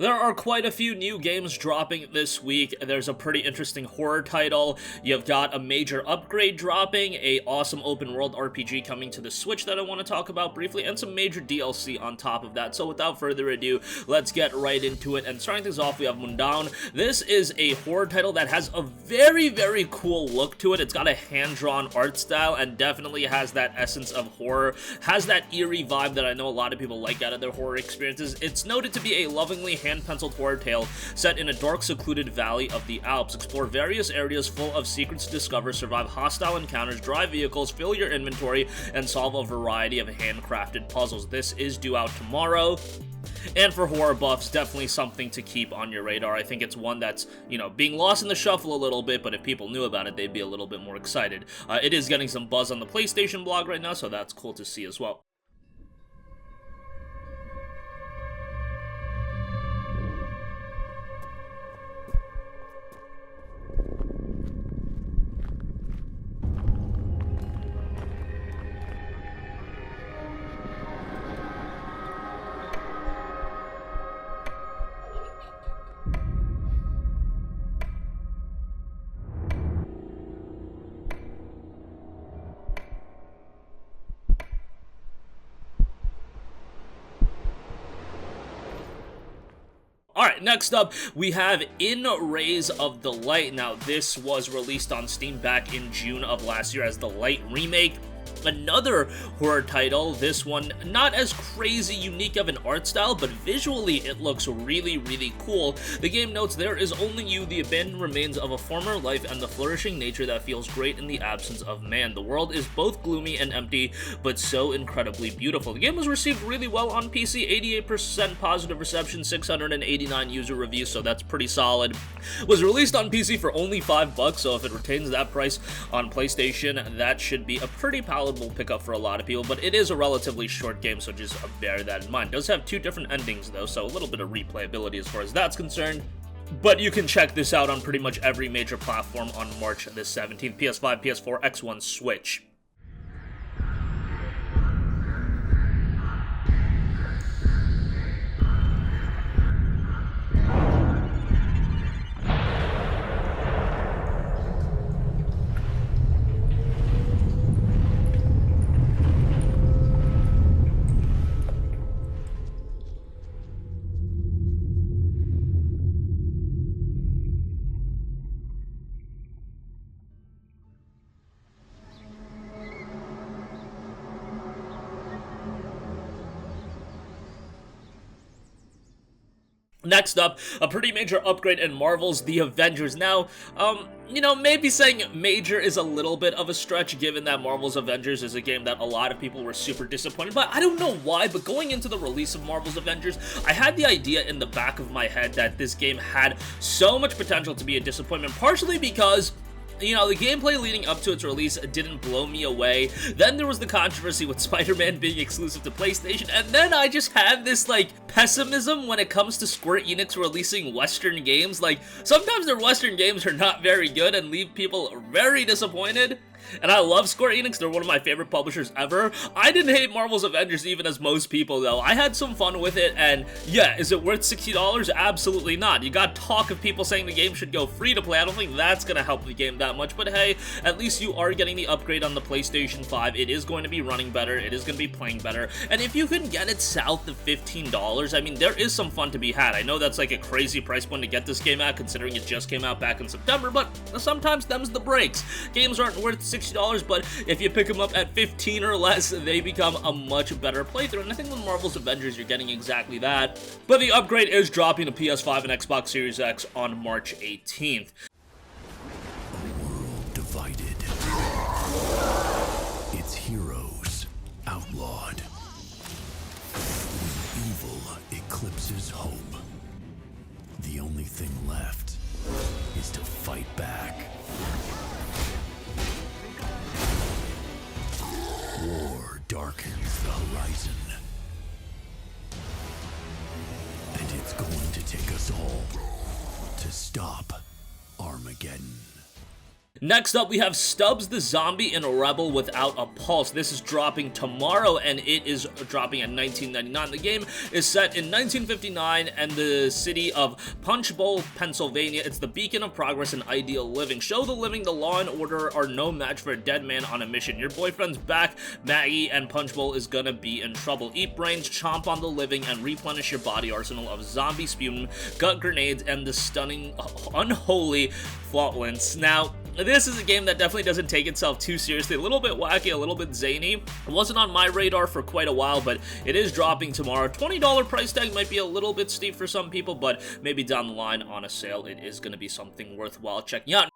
There are quite a few new games dropping this week. There's a pretty interesting horror title. You've got a major upgrade dropping, a awesome open world RPG coming to the Switch that I want to talk about briefly, and some major DLC on top of that. So without further ado, let's get right into it. And starting things off, we have Mundaun. This is a horror title that has a very, very cool look to it. It's got a hand-drawn art style and definitely has that essence of horror. Has that eerie vibe that I know a lot of people like out of their horror experiences. It's noted to be a lovingly hand-penciled horror tale set in a dark, secluded valley of the Alps. Explore various areas full of secrets to discover, survive hostile encounters, drive vehicles, fill your inventory, and solve a variety of handcrafted puzzles. This is due out tomorrow. And for horror buffs, definitely something to keep on your radar. I think it's one that's, being lost in the shuffle a little bit, but if people knew about it, they'd be a little bit more excited. It is getting some buzz on the PlayStation blog right now, so that's cool to see as well. Alright, next up, we have In Rays of the Light. Now, this was released on Steam back in June of last year as the Light Remake. Another horror title, this one not as crazy unique of an art style, but visually it looks really, really cool. The game notes, there is only you, the abandoned remains of a former life, and the flourishing nature that feels great in the absence of man. The world is both gloomy and empty, but so incredibly beautiful. The game was received really well on PC, 88% positive reception, 689 user reviews, so that's pretty solid. Was released on PC for only $5, so if it retains that price on PlayStation, that should be a pretty palatable pickup for a lot of people, but it is a relatively short game, so just bear that in mind. It does have two different endings though, so a little bit of replayability as far as that's concerned. But you can check this out on pretty much every major platform on March the 17th. PS5, PS4, X1, Switch. Next up, a pretty major upgrade in Marvel's The Avengers. Now, maybe saying major is a little bit of a stretch given that Marvel's Avengers is a game that a lot of people were super disappointed by. I don't know why, but going into the release of Marvel's Avengers, I had the idea in the back of my head that this game had so much potential to be a disappointment, partially because the gameplay leading up to its release didn't blow me away. Then there was the controversy with Spider-Man being exclusive to PlayStation, and then I just have this, pessimism when it comes to Square Enix releasing Western games. Sometimes their Western games are not very good and leave people very disappointed. And I love Square Enix, they're one of my favorite publishers ever. I didn't hate Marvel's Avengers even as most people though. I had some fun with it, and yeah, is it worth $60? Absolutely not. You got talk of people saying the game should go free to play. I don't think that's gonna help the game that much, but hey, at least you are getting the upgrade on the PlayStation 5. It is going to be running better, it is going to be playing better, and if you can get it south of $15, I mean, there is some fun to be had. I know that's like a crazy price point to get this game at, considering it just came out back in September, but sometimes them's the breaks. Games aren't worth $60, but if you pick them up at 15 or less, they become a much better playthrough, and I think with Marvel's Avengers, you're getting exactly that. But the upgrade is dropping to PS5 and Xbox Series X on March 18th. A world divided. Its heroes outlawed. When evil eclipses hope, the only thing left is to fight back. War darkens the horizon. And it's going to take us all to stop Armageddon. Next up, we have Stubbs the Zombie in Rebel Without a Pulse. This is dropping tomorrow, and it is dropping at $19.99. The game is set in 1959 and the city of Punch Bowl, Pennsylvania. It's the beacon of progress and ideal living. Show the living the law and order are no match for a dead man on a mission. Your boyfriend's back, Maggie, and Punch Bowl is gonna be in trouble. Eat brains, chomp on the living, and replenish your body arsenal of zombie sputum, gut grenades, and the stunning, unholy flatulence. Now, this is a game that definitely doesn't take itself too seriously. A little bit wacky, a little bit zany. It wasn't on my radar for quite a while, but it is dropping tomorrow. $20 price tag might be a little bit steep for some people, but maybe down the line on a sale, it is going to be something worthwhile checking out.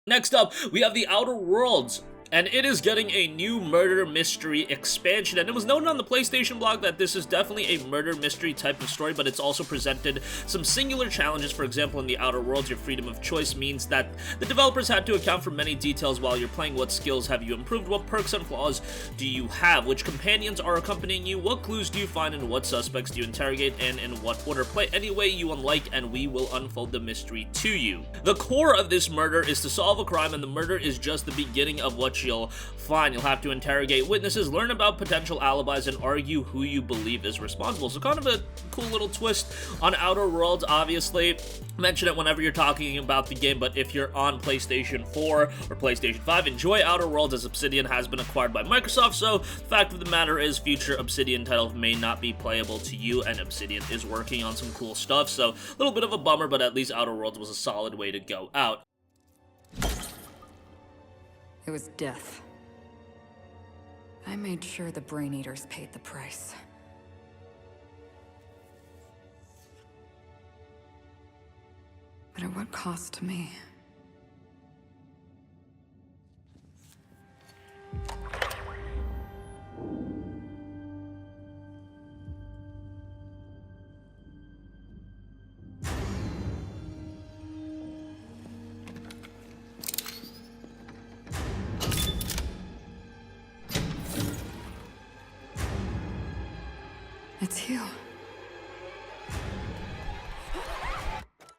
Next up, we have The Outer Worlds, and it is getting a new murder mystery expansion, and it was noted on the PlayStation blog that this is definitely a murder mystery type of story, but it's also presented some singular challenges. For example, in The Outer Worlds, your freedom of choice means that the developers had to account for many details while you're playing. What skills have you improved? What perks and flaws do you have? Which companions are accompanying you? What clues do you find, and what suspects do you interrogate, and in what order? Play any way you unlike, and we will unfold the mystery to you. The core of this murder is to solve a crime, and the murder is just the beginning of what you'll find. You'll have to interrogate witnesses, learn about potential alibis, and argue who you believe is responsible. So kind of a cool little twist on Outer Worlds. Obviously, mention it whenever you're talking about the game, but if you're on PlayStation 4 or PlayStation 5, enjoy Outer Worlds, as Obsidian has been acquired by Microsoft. So the fact of the matter is, future Obsidian titles may not be playable to you, and Obsidian is working on some cool stuff. So a little bit of a bummer, but at least Outer Worlds was a solid way to go out. It was death. I made sure the Brain Eaters paid the price. But at what cost to me? It's you.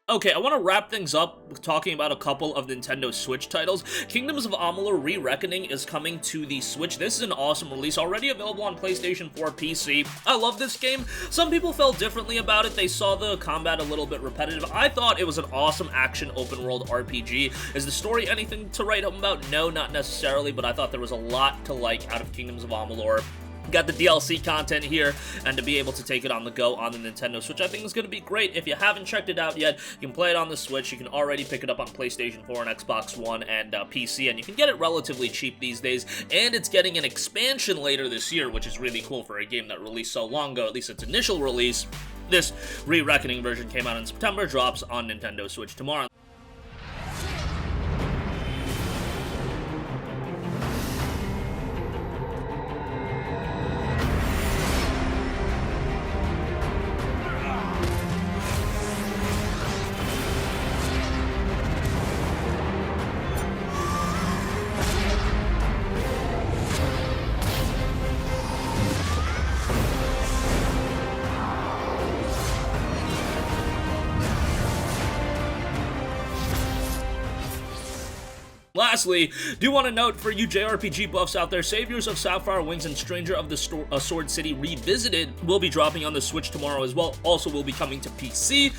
Okay, I want to wrap things up with talking about a couple of Nintendo Switch titles. Kingdoms of Amalur Rereckoning is coming to the Switch. This is an awesome release, already available on PlayStation 4, PC. I love this game. Some people felt differently about it. They saw the combat a little bit repetitive. I thought it was an awesome action open-world RPG. Is the story anything to write home about? No, not necessarily, but I thought there was a lot to like out of Kingdoms of Amalur. Got the DLC content here, and to be able to take it on the go on the Nintendo Switch, I think is going to be great. If you haven't checked it out yet, you can play it on the Switch. You can already pick it up on PlayStation 4 and Xbox One and PC, and you can get it relatively cheap these days, and it's getting an expansion later this year, which is really cool for a game that released so long ago, at least its initial release. This Rereckoning version came out in September, drops on Nintendo Switch tomorrow. Lastly, do want to note for you JRPG buffs out there, Saviors of Sapphire Wings and Stranger of the Sword City Revisited will be dropping on the Switch tomorrow as well. Also will be coming to PC.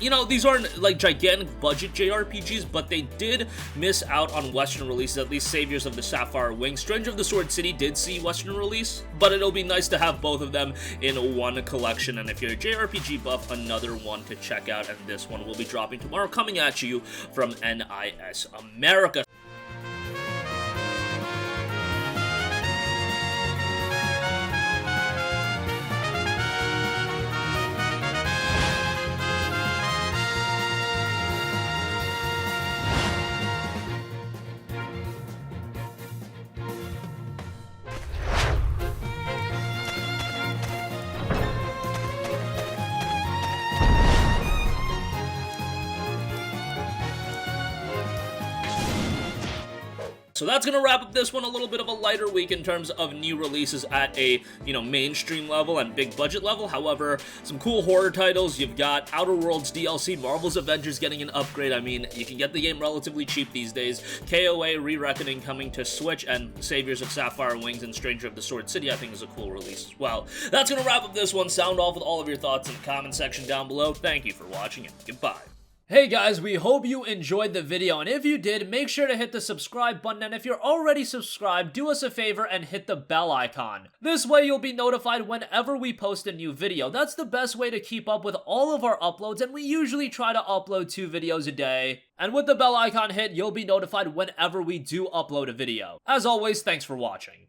You know, these aren't like gigantic budget JRPGs, but they did miss out on Western releases, at least Saviors of the Sapphire Wings. Stranger of the Sword City did see Western release, but it'll be nice to have both of them in one collection, and if you're a JRPG buff, another one to check out, and this one will be dropping tomorrow, coming at you from NIS America. So that's gonna wrap up this one. A little bit of a lighter week in terms of new releases at a, mainstream level and big budget level. However, some cool horror titles. You've got Outer Worlds DLC, Marvel's Avengers getting an upgrade. I mean, you can get the game relatively cheap these days. KOA Rereckoning coming to Switch, and Saviors of Sapphire Wings and Stranger of the Sword City, I think, is a cool release as well. That's gonna wrap up this one. Sound off with all of your thoughts in the comment section down below. Thank you for watching, and goodbye. Hey guys, we hope you enjoyed the video, and if you did, make sure to hit the subscribe button, and if you're already subscribed, do us a favor and hit the bell icon. This way you'll be notified whenever we post a new video. That's the best way to keep up with all of our uploads, and we usually try to upload 2 videos a day. And with the bell icon hit, you'll be notified whenever we do upload a video. As always, thanks for watching.